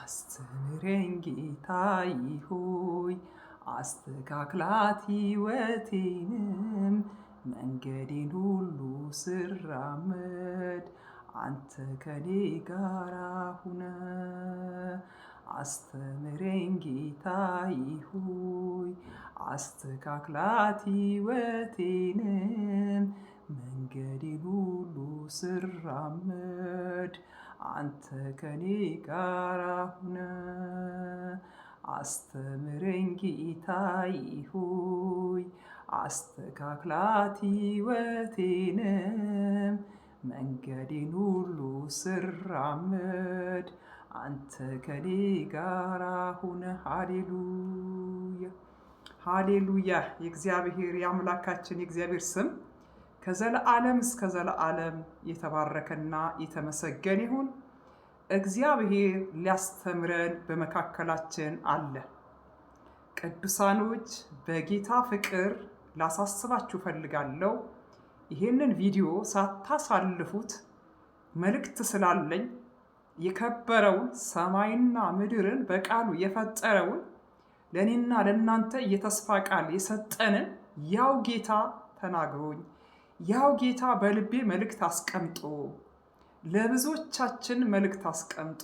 አስተምረኝ ጌታዬ ሆይ አስተካክላት ሕይወቴንም መንገዴን ሁሉ ስራመድ አንተ ከኔ ጋር ሁነ። አስተምረኝ ጌታዬ ሆይ አስተካክላት ሕይወቴንም መንገዴን ሁሉ ስራመድ አንተ ከኔ ጋር ሁነ። አስተምረኝ ጌታዬ ሆይ አስተካክላት ሕይወቴንም መንገዴን ሁሉ ስራመድ አንተ ከኔ ጋር ሁነ። ሃሌሉያ ሃሌሉያ። የእግዚአብሔር የአምላካችን የእግዚአብሔር ስም ከዘለዓለም እስከ ዘለዓለም የተባረከና የተመሰገነ ይሁን። እግዚአብሔር ሊያስተምረን በመካከላችን አለ። ቅዱሳኖች በጌታ ፍቅር ላሳስባችሁ ፈልጋለሁ። ይሄንን ቪዲዮ ሳታሳልፉት መልእክት ስላለኝ የከበረውን ሰማይና ምድርን በቃሉ የፈጠረውን ለእኔና ለእናንተ የተስፋ ቃል የሰጠንን ያው ጌታ ተናግሮኝ ያው ጌታ በልቤ መልእክት አስቀምጦ ለብዙዎቻችን መልእክት አስቀምጦ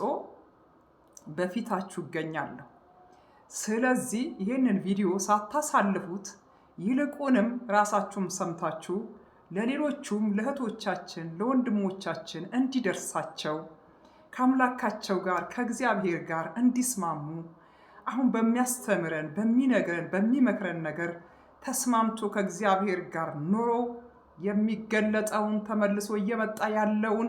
በፊታችሁ እገኛለሁ። ስለዚህ ይህንን ቪዲዮ ሳታሳልፉት ይልቁንም ራሳችሁም ሰምታችሁ ለሌሎቹም ለእህቶቻችን ለወንድሞቻችን እንዲደርሳቸው ከአምላካቸው ጋር ከእግዚአብሔር ጋር እንዲስማሙ አሁን በሚያስተምረን በሚነግረን በሚመክረን ነገር ተስማምቶ ከእግዚአብሔር ጋር ኖሮ የሚገለጠውን ተመልሶ እየመጣ ያለውን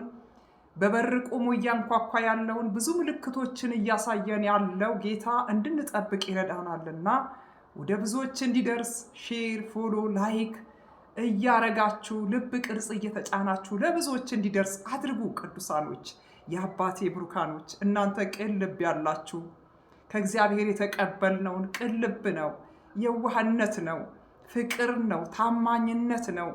በበር ቆሞ እያንኳኳ ያለውን ብዙ ምልክቶችን እያሳየን ያለው ጌታ እንድንጠብቅ ይረዳናልና ወደ ብዙዎች እንዲደርስ ሼር፣ ፎሎ፣ ላይክ እያረጋችሁ ልብ ቅርጽ እየተጫናችሁ ለብዙዎች እንዲደርስ አድርጉ። ቅዱሳኖች፣ የአባቴ ብሩካኖች፣ እናንተ ቅን ልብ ያላችሁ ከእግዚአብሔር የተቀበልነውን ቅን ልብ ነው፣ የዋህነት ነው፣ ፍቅር ነው፣ ታማኝነት ነው።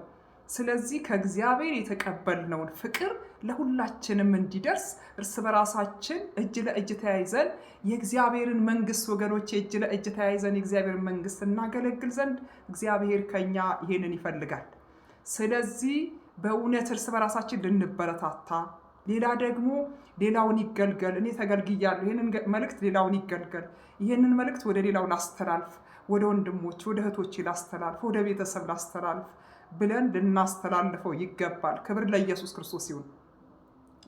ስለዚህ ከእግዚአብሔር የተቀበልነውን ፍቅር ለሁላችንም እንዲደርስ እርስ በራሳችን እጅ ለእጅ ተያይዘን የእግዚአብሔርን መንግስት ወገኖች እጅ ለእጅ ተያይዘን የእግዚአብሔርን መንግስት እናገለግል ዘንድ እግዚአብሔር ከኛ ይሄንን ይፈልጋል። ስለዚህ በእውነት እርስ በራሳችን ልንበረታታ፣ ሌላ ደግሞ ሌላውን ይገልገል። እኔ ተገልግያለሁ፣ ይሄንን መልእክት ሌላውን ይገልገል፣ ይሄንን መልእክት ወደ ሌላው ላስተላልፍ፣ ወደ ወንድሞች ወደ እህቶቼ ላስተላልፍ፣ ወደ ቤተሰብ ላስተላልፍ ብለን ልናስተላልፈው ይገባል። ክብር ለኢየሱስ ክርስቶስ ይሁን።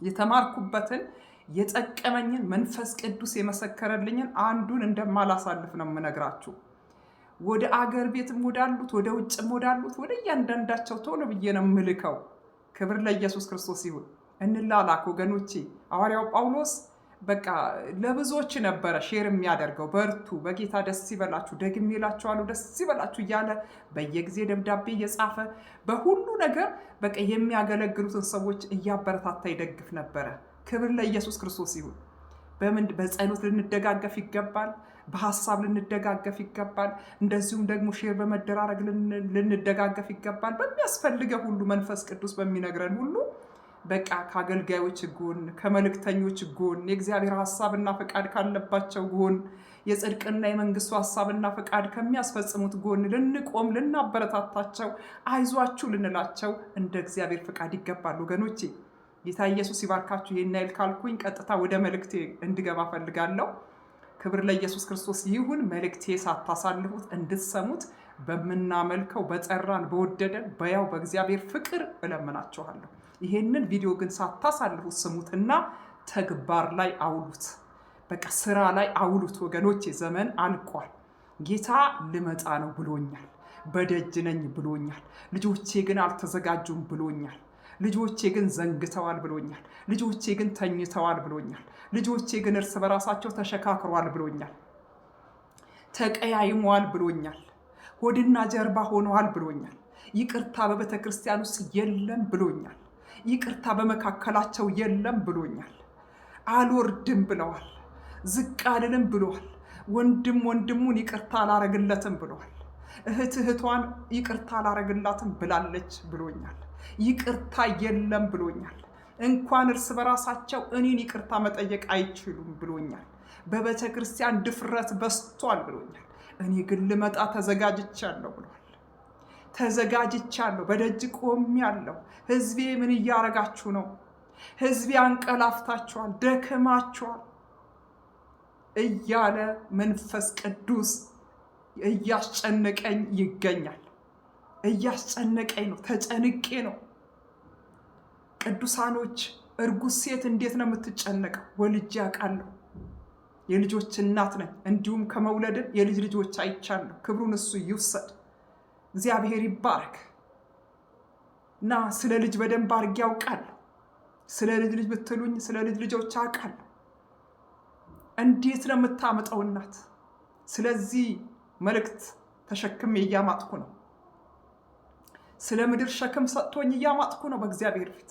የተማርኩበትን የጠቀመኝን መንፈስ ቅዱስ የመሰከረልኝን አንዱን እንደማላሳልፍ ነው የምነግራችሁ። ወደ አገር ቤትም ወዳሉት ወደ ውጭም ወዳሉት ወደ እያንዳንዳቸው ቶሎ ብዬ ነው የምልከው። ክብር ለኢየሱስ ክርስቶስ ይሁን። እንላላክ ወገኖቼ። ሐዋርያው ጳውሎስ በቃ ለብዙዎች ነበረ ሼር የሚያደርገው። በርቱ፣ በጌታ ደስ ይበላችሁ፣ ደግሜ እላችኋለሁ ደስ ይበላችሁ እያለ በየጊዜ ደብዳቤ እየጻፈ በሁሉ ነገር በቃ የሚያገለግሉትን ሰዎች እያበረታታ ይደግፍ ነበረ። ክብር ለኢየሱስ ክርስቶስ ይሁን። በጸሎት ልንደጋገፍ ይገባል። በሐሳብ ልንደጋገፍ ይገባል። እንደዚሁም ደግሞ ሼር በመደራረግ ልንደጋገፍ ይገባል። በሚያስፈልገ ሁሉ መንፈስ ቅዱስ በሚነግረን ሁሉ በቃ ከአገልጋዮች ጎን፣ ከመልእክተኞች ጎን፣ የእግዚአብሔር ሐሳብና ፈቃድ ካለባቸው ጎን፣ የጽድቅና የመንግስቱ ሐሳብና ፈቃድ ከሚያስፈጽሙት ጎን ልንቆም፣ ልናበረታታቸው፣ አይዟችሁ ልንላቸው እንደ እግዚአብሔር ፈቃድ ይገባል ወገኖቼ። ጌታ ኢየሱስ ይባርካችሁ። ይሄን ያህል ካልኩኝ ቀጥታ ወደ መልእክቴ እንድገባ ፈልጋለሁ። ክብር ለኢየሱስ ክርስቶስ ይሁን። መልእክቴ ሳታሳልፉት እንድትሰሙት በምናመልከው በጠራን በወደደን በያው በእግዚአብሔር ፍቅር እለምናችኋለሁ። ይሄንን ቪዲዮ ግን ሳታሳልፉት ስሙትና ተግባር ላይ አውሉት። በቃ ስራ ላይ አውሉት ወገኖቼ። ዘመን አልቋል። ጌታ ልመጣ ነው ብሎኛል። በደጅ ነኝ ብሎኛል። ልጆቼ ግን አልተዘጋጁም ብሎኛል። ልጆቼ ግን ዘንግተዋል ብሎኛል። ልጆቼ ግን ተኝተዋል ብሎኛል። ልጆቼ ግን እርስ በራሳቸው ተሸካክሯል ብሎኛል። ተቀያይሟል ብሎኛል። ሆድና ጀርባ ሆነዋል ብሎኛል። ይቅርታ በቤተ ክርስቲያን ውስጥ የለም ብሎኛል። ይቅርታ በመካከላቸው የለም ብሎኛል። አልወርድም ብለዋል። ዝቅ አልልም ብለዋል። ወንድም ወንድሙን ይቅርታ አላረግለትም ብለዋል። እህት እህቷን ይቅርታ አላረግላትም ብላለች ብሎኛል። ይቅርታ የለም ብሎኛል። እንኳን እርስ በራሳቸው እኔን ይቅርታ መጠየቅ አይችሉም ብሎኛል። በቤተ ክርስቲያን ድፍረት በስቷል ብሎኛል። እኔ ግን ልመጣ ተዘጋጅቻለሁ ብሏል። ተዘጋጅቻለሁ፣ በደጅ ቆሜያለሁ። ሕዝቤ ምን እያረጋችሁ ነው? ሕዝቤ አንቀላፍታችኋል፣ ደክማችኋል እያለ መንፈስ ቅዱስ እያስጨነቀኝ ይገኛል። እያስጨነቀኝ ነው፣ ተጨንቄ ነው። ቅዱሳኖች፣ እርጉዝ ሴት እንዴት ነው የምትጨነቀው? ወልጄ አውቃለሁ። የልጆች እናት ነኝ። እንዲሁም ከመውለድም የልጅ ልጆች አይቻለሁ። ክብሩን እሱ ይውሰድ። እግዚአብሔር ይባረክ። እና ስለ ልጅ በደንብ አድርጌ አውቃለሁ። ስለ ልጅ ልጅ ብትሉኝ ስለ ልጅ ልጆች አውቃለሁ። እንዴት ነው የምታመጣው እናት? ስለዚህ መልእክት ተሸክሜ እያማጥኩ ነው። ስለ ምድር ሸክም ሰጥቶኝ እያማጥኩ ነው በእግዚአብሔር ፊት።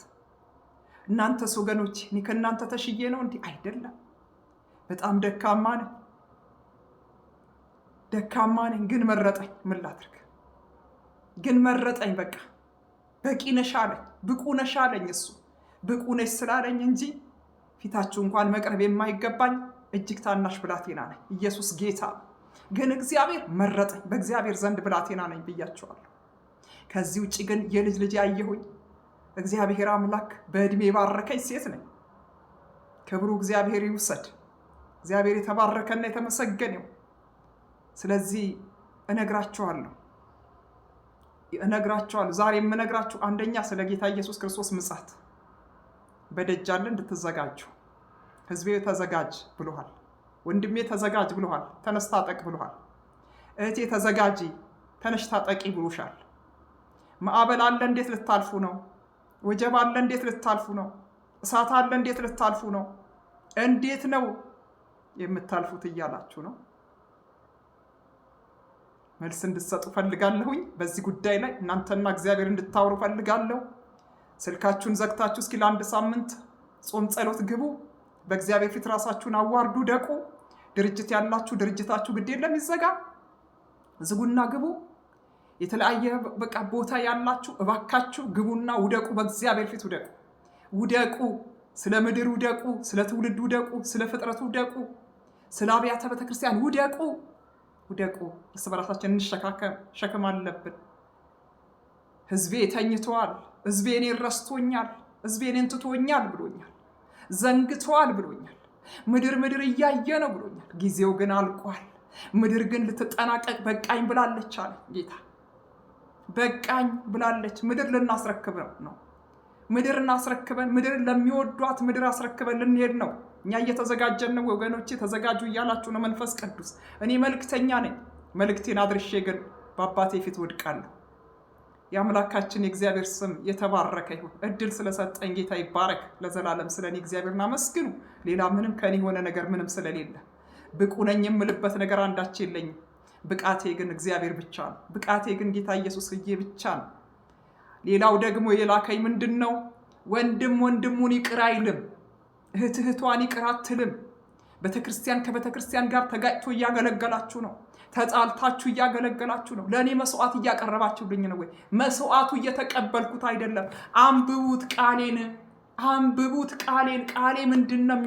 እናንተስ ወገኖች፣ እኔ ከእናንተ ተሽዬ ነው እንዲህ? አይደለም። በጣም ደካማ ነኝ፣ ግን መረጠኝ። ምን ላድርግ? ግን መረጠኝ። በቂ ነሽ አለኝ፣ ብቁ ነሽ አለኝ። እሱ ብቁ ነሽ ስላለኝ እንጂ ፊታችሁ እንኳን መቅረብ የማይገባኝ እጅግ ታናሽ ብላቴና ነኝ። ኢየሱስ ጌታ። ግን እግዚአብሔር መረጠኝ። በእግዚአብሔር ዘንድ ብላቴና ነኝ ብያቸዋለሁ። ከዚህ ውጭ ግን የልጅ ልጅ ያየሁኝ እግዚአብሔር አምላክ በዕድሜ የባረከኝ ሴት ነኝ። ክብሩ እግዚአብሔር ይውሰድ። እግዚአብሔር የተባረከና የተመሰገነው። ስለዚህ እነግራችኋለሁ። ዛሬ የምነግራችሁ አንደኛ ስለ ጌታ ኢየሱስ ክርስቶስ ምጽአት በደጅ አለ፣ እንድትዘጋጁ። ሕዝቤ ተዘጋጅ ብሎሃል። ወንድሜ ተዘጋጅ ብሎሃል። ተነስ ታጠቅ ብሎሃል። እህቴ ተዘጋጂ፣ ተነሽ ታጠቂ ብሎሻል። ማዕበል አለ፣ እንዴት ልታልፉ ነው? ወጀብ አለ፣ እንዴት ልታልፉ ነው? እሳት አለ፣ እንዴት ልታልፉ ነው? እንዴት ነው የምታልፉት እያላችሁ ነው። መልስ እንድትሰጡ ፈልጋለሁኝ። በዚህ ጉዳይ ላይ እናንተና እግዚአብሔር እንድታወሩ ፈልጋለሁ። ስልካችሁን ዘግታችሁ እስኪ ለአንድ ሳምንት ጾም ጸሎት ግቡ። በእግዚአብሔር ፊት ራሳችሁን አዋርዱ፣ ደቁ። ድርጅት ያላችሁ ድርጅታችሁ ግድ የለም ይዘጋ፣ ዝጉና ግቡ። የተለያየ ቦታ ያላችሁ እባካችሁ ግቡና ውደቁ። በእግዚአብሔር ፊት ውደቁ። ስለ ምድር ውደቁ፣ ስለ ትውልድ ውደቁ፣ ስለ ፍጥረት ውደቁ፣ ስለ አብያተ ቤተክርስቲያን ውደቁ። እርስ በራሳችን እንሸካከም፣ ሸክም አለብን። ሕዝቤ ተኝተዋል፣ ሕዝቤ እኔን ረስቶኛል፣ ሕዝቤ እኔን ትቶኛል ብሎኛል፣ ዘንግተዋል ብሎኛል። ምድር እያየ ነው ብሎኛል። ጊዜው ግን አልቋል። ምድር ግን ልትጠናቀቅ በቃኝ ብላለች አለ ጌታ። በቃኝ ብላለች። ምድር ልናስረክብ ነው። ምድር እናስረክበን፣ ምድር ለሚወዷት ምድር አስረክበን ልንሄድ ነው። እኛ እየተዘጋጀን ነው ወገኖቼ። ተዘጋጁ እያላችሁ ነው መንፈስ ቅዱስ። እኔ መልእክተኛ ነኝ። መልእክቴን አድርሼ ግን በአባቴ ፊት ወድቃለሁ። የአምላካችን የእግዚአብሔር ስም የተባረከ ይሁን። እድል ስለሰጠኝ ጌታ ይባረክ ለዘላለም። ስለ እኔ እግዚአብሔርን አመስግኑ። ሌላ ምንም ከኔ የሆነ ነገር ምንም ስለሌለ ብቁ ነኝ የምልበት ነገር አንዳች የለኝም። ብቃቴ ግን እግዚአብሔር ብቻ ነው። ብቃቴ ግን ጌታ ኢየሱስ ብቻ ነው። ሌላው ደግሞ የላከኝ ምንድን ነው? ወንድም ወንድሙን ይቅር አይልም፣ እህት እህቷን ይቅር አትልም። ቤተክርስቲያን ከቤተክርስቲያን ጋር ተጋጭቶ እያገለገላችሁ ነው። ተጣልታችሁ እያገለገላችሁ ነው። ለእኔ መስዋዕት እያቀረባችሁልኝ ነው ወይ? መስዋዕቱ እየተቀበልኩት አይደለም። አንብቡት ቃሌን፣ አንብቡት ቃሌን። ቃሌ ምንድን ነው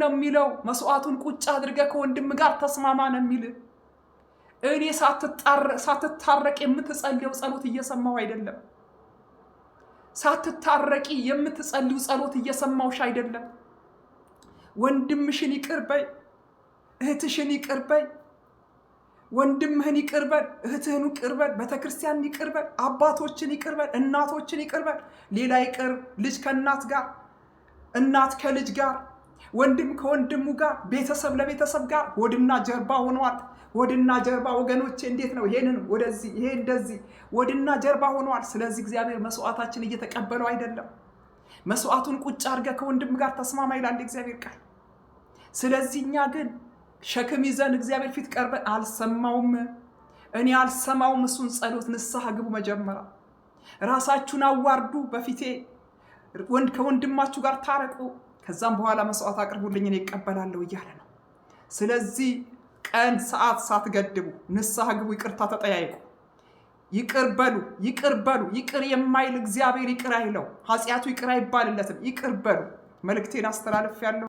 የሚለው? መስዋዕቱን ቁጭ አድርገህ ከወንድም ጋር ተስማማ ነው የሚል። እኔ ሳትታረቅ የምትጸልየው ጸሎት እየሰማሁ አይደለም። ሳትታረቂ የምትጸልዩ ጸሎት እየሰማሁሽ አይደለም። ወንድምሽን ይቅር በይ፣ እህትሽን ይቅር በይ፣ ወንድምህን ይቅር በል፣ እህትህን ይቅር በል፣ ቤተክርስቲያን ይቅር በል፣ አባቶችን ይቅር በል፣ እናቶችን ይቅር በል። ሌላ ይቅር፣ ልጅ ከእናት ጋር፣ እናት ከልጅ ጋር፣ ወንድም ከወንድሙ ጋር፣ ቤተሰብ ለቤተሰብ ጋር ሆድና ጀርባ ሆነዋል። ሆድና ጀርባ ወገኖቼ፣ እንዴት ነው? ይሄንን ወደዚህ፣ ይሄ እንደዚህ ሆድና ጀርባ ሆነዋል። ስለዚህ እግዚአብሔር መስዋዕታችን እየተቀበለው አይደለም። መስዋዕቱን ቁጭ አድርገህ ከወንድም ጋር ተስማማ ይላል እግዚአብሔር ቃል። ስለዚህ እኛ ግን ሸክም ይዘን እግዚአብሔር ፊት ቀርበን አልሰማውም፣ እኔ አልሰማውም። እሱን ጸሎት ንስሐ ግቡ። መጀመሪያ ራሳችሁን አዋርዱ በፊቴ፣ ከወንድማችሁ ጋር ታረቁ፣ ከዛም በኋላ መስዋዕት አቅርቡልኝ እኔ እቀበላለሁ እያለ ነው። ስለዚህ ቀን ሰዓት ሳትገድቡ ንስሐ ግቡ፣ ይቅርታ ተጠያይቁ። ይቅር በሉ፣ ይቅር በሉ። ይቅር የማይል እግዚአብሔር ይቅር አይለው። ኃጢአቱ ይቅር አይባልለትም። ይቅር በሉ። መልእክቴን አስተላልፌያለሁ።